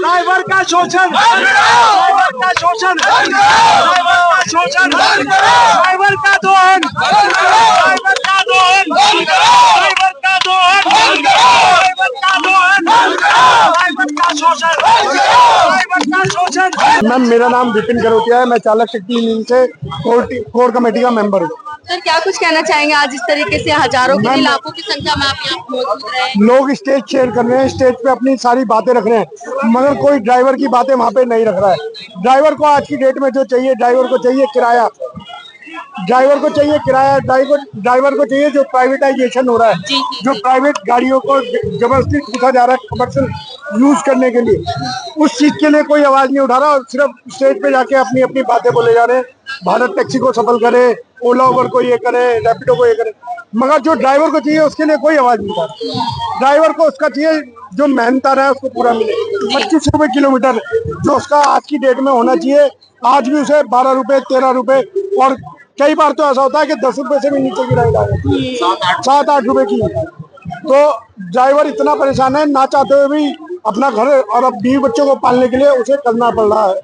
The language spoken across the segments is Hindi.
ड्राइवर का शोषण, ड्राइवर का शोषण, ड्राइवर का शोषण, ड्राइवर का दोहन, ड्राइवर का दोहन, ड्राइवर का दोहन, ड्राइवर का दोहन, ड्राइवर का शोषण, ड्राइवर का शोषण। मैम, मेरा नाम विपिन करोतिया है। मैं चालक शक्ति यूनियन से कोर कमेटी का मेंबर हूँ। सर, क्या कुछ कहना चाहेंगे? आज इस तरीके से हजारों की लाखों की संख्या में आप यहाँ मौजूद रहे हैं। लोग स्टेज शेयर कर रहे हैं, स्टेज पे अपनी सारी बातें रख रहे हैं, मगर कोई ड्राइवर की बातें वहाँ पे नहीं रख रहा है। ड्राइवर को आज की डेट में जो चाहिए, ड्राइवर को चाहिए किराया, ड्राइवर को चाहिए किराया, ड्राइवर को चाहिए जो प्राइवेटाइजेशन हो रहा है, जो प्राइवेट गाड़ियों को जबरदस्ती पूछा जा रहा है कमर्शियल यूज करने के लिए, उस चीज के लिए कोई आवाज नहीं उठा रहा और सिर्फ स्टेज पे जाके अपनी अपनी बातें बोले जा रहे हैं। भारत टैक्सी को सफल करे, ओला उबर को ये करे, रैपिडो को ये करे, मगर जो ड्राइवर को चाहिए उसके लिए कोई आवाज नहीं उठा। ड्राइवर को उसका चाहिए जो मेहनत आ रहा है उसको पूरा मिले। 25 रुपए किलोमीटर जो उसका आज की डेट में होना चाहिए, आज भी उसे 12 रुपए 13 रुपए और कई बार तो ऐसा होता है कि 10 रुपए से भी नीचे की राइड आ रही है, 7-8 रुपए की। तो ड्राइवर इतना परेशान है, ना चाहते हुए भी अपना घर और अब 20 बच्चों को पालने के लिए उसे करना पड़ रहा है,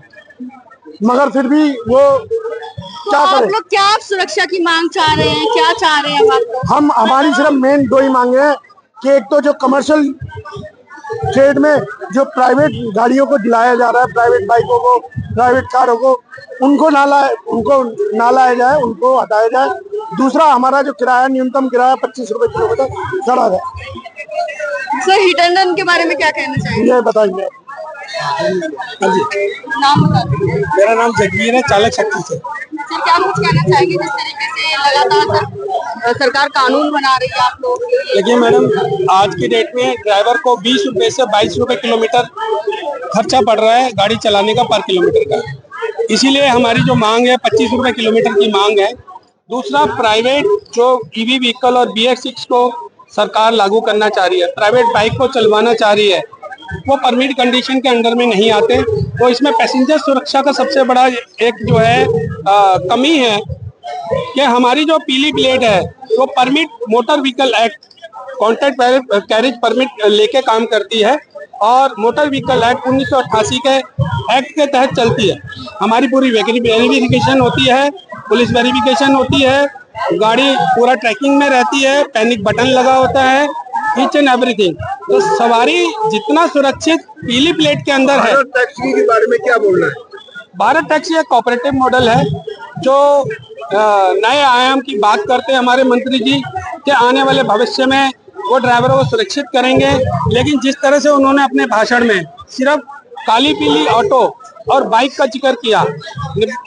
मगर फिर भी वो क्या करे। आप लोग क्या सुरक्षा की मांग चाह रहे हैं? क्या चाह रहे हैं आप? हम हमारी सिर्फ मेन 2 ही मांगे हैं कि एक तो जो कमर्शियल ट्रेड में जो प्राइवेट गाड़ियों को दिलाया जा रहा है, प्राइवेट बाइकों को, प्राइवेट कारों को, उनको ना लाया जाए, उनको हटाया जाए। दूसरा, हमारा जो किराया, न्यूनतम किराया 25 रुपए किलोमीटर चढ़ा है। सर, हिट एंड रन के बारे में क्या कहना चाहिए? ये बताइए। नाम बता दीजिए। मेरा नाम जगवीर है, चालक शक्ति से। सर, क्या कुछ कहना चाहेंगे जिस तरीके से लगातार सरकार कानून बना रही है आप लोगों के लिए? देखिए मैडम, आज की डेट में ड्राइवर को 20 रुपए से 22 रुपए किलोमीटर खर्चा पड़ रहा है गाड़ी चलाने का, पर किलोमीटर का। इसीलिए हमारी जो मांग है 25 रुपए किलोमीटर की मांग है। दूसरा, प्राइवेट जो ईवी व्हीकल और BS6 को सरकार लागू करना चाह रही है, प्राइवेट बाइक को चलवाना चाह रही है, वो परमिट कंडीशन के अंडर में नहीं आते। तो इसमें पैसेंजर सुरक्षा का सबसे बड़ा एक जो है कमी है कि हमारी जो पीली प्लेट है वो permit motor vehicle act, contract carriage permit लेके काम करती है और मोटर व्हीकल एक्ट 1988 के एक्ट के तहत चलती है। हमारी पूरी वेरिफिकेशन होती है, पुलिस वेरिफिकेशन होती है, गाड़ी पूरा ट्रैकिंग में रहती है, पैनिक बटन लगा होता है, ईच एंड एवरीथिंग। तो सवारी जितना सुरक्षित पीली प्लेट के अंदर है। भारत टैक्सी के बारे में क्या बोलना है? भारत टैक्सी एक कोऑपरेटिव मॉडल है जो नए आयाम की बात करते हैं हमारे मंत्री जी कि आने वाले भविष्य में वो ड्राइवरों को सुरक्षित करेंगे। लेकिन जिस तरह से उन्होंने अपने भाषण में सिर्फ काली पीली ऑटो और बाइक का जिक्र किया,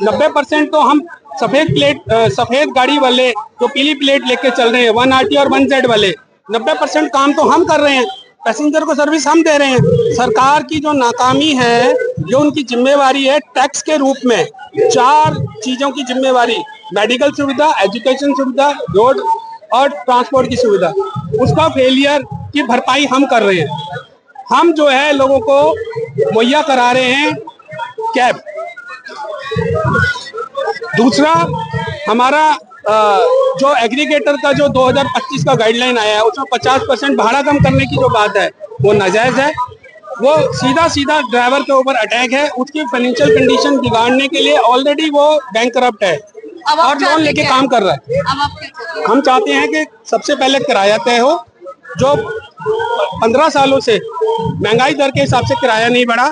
90% तो हम सफेद गाड़ी वाले जो पीली प्लेट लेके चल रहे हैं, 1RT और 1Z वाले, 90% काम तो हम कर रहे हैं, पैसेंजर को सर्विस हम दे रहे हैं। सरकार की जो नाकामी है, जो उनकी जिम्मेवारी है टैक्स के रूप में 4 चीजों की जिम्मेवारी, मेडिकल सुविधा, एजुकेशन सुविधा, रोड और ट्रांसपोर्ट की सुविधा, उसका फेलियर की भरपाई हम कर रहे हैं। हम जो है लोगों को मुहैया करा रहे हैं कैब। दूसरा, हमारा जो एग्रीगेटर का जो 2025 का गाइडलाइन आया है उसमें 50% भाड़ा कम करने की जो बात है वो नाजायज है। वो सीधा ड्राइवर के ऊपर अटैक है। उसकी फाइनेंशियल कंडीशन बिगाड़ने के लिए ऑलरेडी वो बैंकरप्ट है और लोन लेके काम कर रहा है। हम चाहते हैं कि सबसे पहले किराया तय हो। जो 15 सालों से महंगाई दर के हिसाब से किराया नहीं बढ़ा।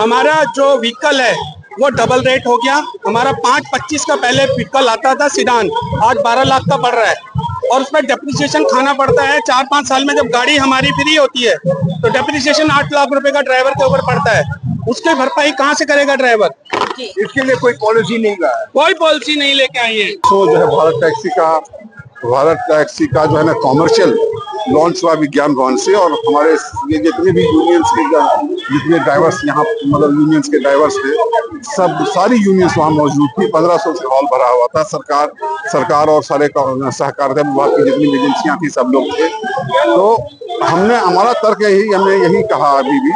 हमारा जो व्हीकल है वो डबल रेट हो गया। हमारा 5.25 का पहले व्हीकल आता था सिडान, आज 12 लाख का पड़ रहा है और उसमें डेप्रिसिएशन खाना पड़ता है। 4-5 साल में जब गाड़ी हमारी फ्री होती है तो डेप्रिसिएशन 8 लाख रुपए का ड्राइवर के ऊपर पड़ता है। उसकी भरपाई कहाँ से करेगा ड्राइवर? इसके लिए कोई पॉलिसी नहीं है, कोई पॉलिसी नहीं लेके आई है। तो जो है भारत टैक्सी का जो है ना कॉमर्शियल लॉन्च हुआ विज्ञान भवन से, और हमारे ये जितने भी यूनियंस के जितने ड्राइवर्स यहाँ मतलब यूनियंस के ड्राइवर्स थे, सब सारी यूनियंस वहाँ मौजूद थी। 1500 से हॉल भरा हुआ था। सरकार और सारे सहकारिता विभाग की जितनी एजेंसियां थी सब लोग थे। तो हमारा तर्क हमने यही कहा अभी भी,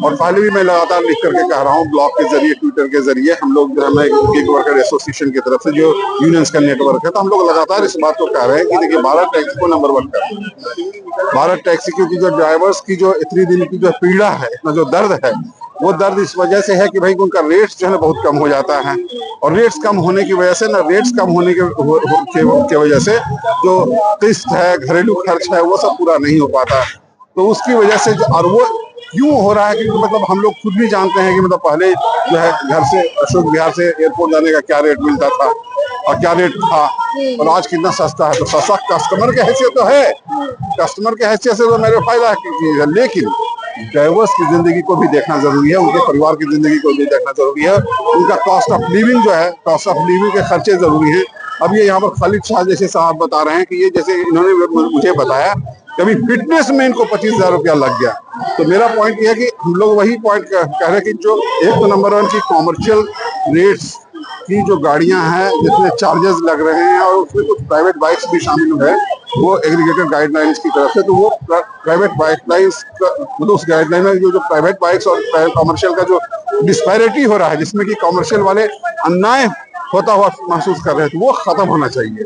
और पहले भी मैं लगातार लिख करके कह रहा हूँ, ब्लॉग के जरिए, ट्विटर के जरिए। हम लोग जो है गिग वर्कर एसोसिएशन की तरफ से जो यूनियंस का नेटवर्क है, तो हम लोग लगातार इस बात को कह रहे हैं कि देखिए भारत टैक्सी को नंबर 1 करें। भारत टैक्सी क्योंकि जो ड्राइवर्स की जो इतनी दिन की जो पीड़ा है, इतना जो दर्द है, वो दर्द इस वजह से है कि भाई उनका रेट्स जो है ना बहुत कम हो जाता है, और रेट्स कम होने की वजह से वजह से जो किस्त है, घरेलू खर्च है, वो सब पूरा नहीं हो पाता। तो उसकी वजह से और वो क्यों हो रहा है क्योंकि मतलब हम लोग खुद भी जानते हैं कि मतलब पहले जो है घर से अशोक विहार से एयरपोर्ट जाने का क्या रेट मिलता था और क्या रेट था, और आज कितना सस्ता है। तो सस्ता कस्टमर के हैसियत तो है, कस्टमर के हैसियत से तो मेरे फायदा है, लेकिन ड्राइवर्स की जिंदगी को भी देखना जरूरी है, उनके परिवार की जिंदगी को भी देखना जरूरी है, उनका कॉस्ट ऑफ लिविंग जो है, कॉस्ट ऑफ लिविंग के खर्चे जरूरी है। अब ये यहाँ पर खालिद शाह जैसे साहब बता रहे हैं कि ये जैसे इन्होंने मुझे बताया कभी फिटनेस में इनको 25,000 रुपया लग गया। तो मेरा पॉइंट ये है कि हम लोग वही पॉइंट कह रहे हैं कि जो एक तो नंबर 1 की कॉमर्शियल रेट्स की जो गाड़ियां हैं जिसमें चार्जेस लग रहे हैं और उसमें कुछ प्राइवेट बाइक्स भी शामिल है, वो एग्रीगेटेड गाइडलाइंस की तरफ से, तो वो प्राइवेट बाइकलाइंस मतलब उस गाइडलाइन में जो प्राइवेट बाइक्स और कॉमर्शियल का जो डिस्पैरिटी हो रहा है, जिसमें कि कॉमर्शियल वाले अन्याय होता हुआ महसूस कर रहे हैं, तो वो खत्म होना चाहिए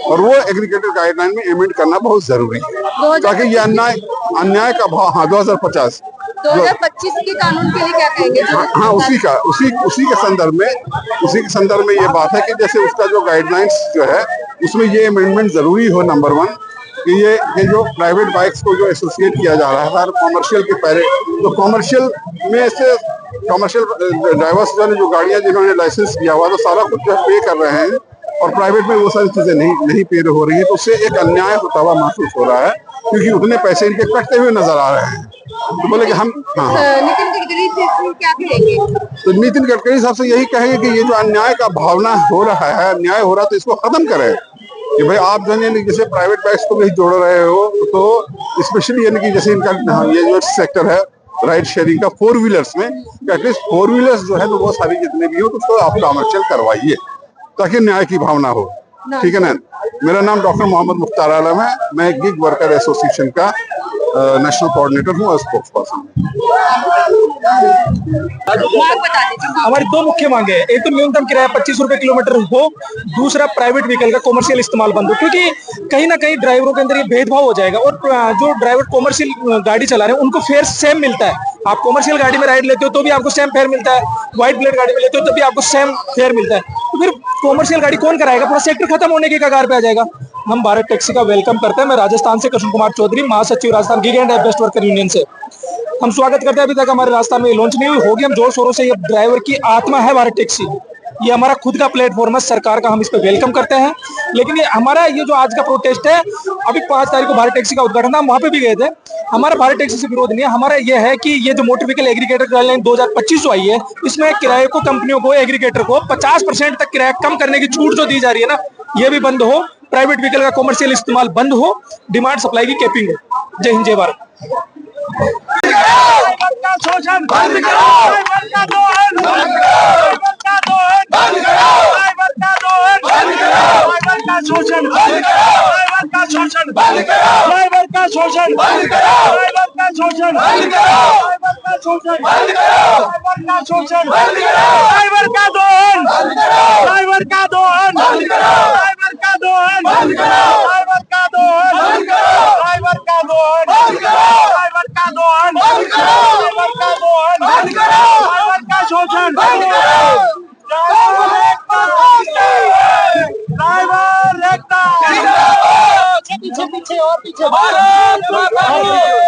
और वो एग्रीगेटेड गाइडलाइन में एमेंड करना बहुत जरूरी है ताकि ये अन्याय का भाव 2050 2025 के कानून के लिए क्या कहेंगे? हाँ उसी के संदर्भ में ये बात है कि जैसे उसका जो गाइडलाइंस जो है उसमें ये अमेंडमेंट जरूरी हो नंबर 1 कि ये जो प्राइवेट बाइक्स को जो एसोसिएट किया जा रहा है कॉमर्शियल के पहले, तो कॉमर्शियल में से कॉमर्शियल ड्राइवर्स जो गाड़ियां जिन्होंने लाइसेंस किया हुआ तो सारा कुछ जो पे कर रहे हैं और प्राइवेट में वो सारी चीजें नहीं पे हो रही है, तो उससे एक अन्याय होता हुआ महसूस हो रहा है क्योंकि उतने पैसे इनके कटते हुए नजर आ रहे हैं। तो बोले कि हम नितिन गडकरी क्या कहेंगे? तो नितिन गडकरी साहब से यही कहेंगे कि ये जो अन्याय का भावना हो रहा है, अन्याय हो रहा है, तो इसको खत्म करें कि भाई आप जैसे प्राइवेट बाइक्स को भी जोड़ रहे हो, तो स्पेशली यानी कि जैसे इनका ये जो सेक्टर है राइड शेयरिंग का 4 व्हीलर्स में, एटलीस्ट 4 व्हीलर्स जो है तो वो सारी जितने भी हो तो उसको आप कॉमर्शियल करवाइए ताकि न्याय की भावना हो। ठीक है ना। मेरा नाम डॉक्टर मोहम्मद मुख्तार आलम है, मैं गिग वर्कर एसोसिएशन का नेशनल कोऑर्डिनेटर हूँ और स्पोक्स पर्सन। हमारी 2 मुख्य मांगे हैं, एक तो न्यूनतम किराया 25 रुपए किलोमीटर हो, दूसरा प्राइवेट व्हीकल का कॉमर्शियल इस्तेमाल बंद हो, क्योंकि कहीं ना कहीं ड्राइवरों के अंदर ये भेदभाव हो जाएगा और जो ड्राइवर कॉमर्शियल गाड़ी चला रहे हैं उनको फेयर सेम मिलता है। आप कॉमर्शियल गाड़ी में राइड लेते हो तो भी आपको सेम फेयर मिलता है, व्हाइट ब्लेड गाड़ी में लेते हो तो भी आपको सेम फेयर मिलता है, तो फिर कॉमर्शियल गाड़ी कौन कराएगा? पूरा सेक्टर खत्म होने की कगार पे आ जाएगा। हम भारत टैक्सी का वेलकम करते हैं। मैं राजस्थान से कृष्ण कुमार चौधरी, महासचिव Rajasthan gig and best worker union से। हम स्वागत करते हैं, अभी तक हमारे राजस्थान में लॉन्च नहीं हुई होगी, हम जोर शोरों से, ये ड्राइवर की आत्मा है भारत टैक्सी, ये हमारा खुद का प्लेटफॉर्म है सरकार का, हम इस पे वेलकम करते हैं। लेकिन ये हमारा ये जो आज का प्रोटेस्ट है, अभी 5 तारीख को भारत टैक्सी का उद्घाटन था, हम वहां पे भी गए थे। हमारा भारत टैक्सी से विरोध नहीं है, हमारा ये है कि ये जो मोटर व्हीकल एग्रीगेटर गाइडलाइन 2025 जो आई है, इसमें किराए को कंपनियों को एग्रीगेटर को 50% तक किराया कम करने की छूट जो दी जा रही है ना, ये भी बंद हो, प्राइवेट व्हीकल का कॉमर्शियल इस्तेमाल बंद हो, डिमांड सप्लाई की कैपिंग हो। जय हिंद, जय भारत। शोषण बंद करो, ड्राइवर का दोहन बंद करो, ड्राइवर का दोहन बंद करो, ड्राइवर का दोहन बंद करो, ड्राइवर का शोषण बंद करो, ड्राइवर का शोषण बंद करो, ड्राइवर का शोषण बंद करो, ड्राइवर का शोषण बंद करो, ड्राइवर का शोषण बंद करो, ड्राइवर का शोषण बंद करो, ड्राइवर का दोहन बंद करो, ड्राइवर का दोहन बंद करो, ड्राइवर का दोहन बंद करो, ड्राइवर का दोहन बंद करो, ड्राइवर का दोहन बंद करो, ड्राइवर का दोहन बंद करो, ड्राइवर का दोहन बंद करो, ड्राइवर का शोषण बंद करो, ड्राइवर एकता, पीछे और पीछे भारत माता की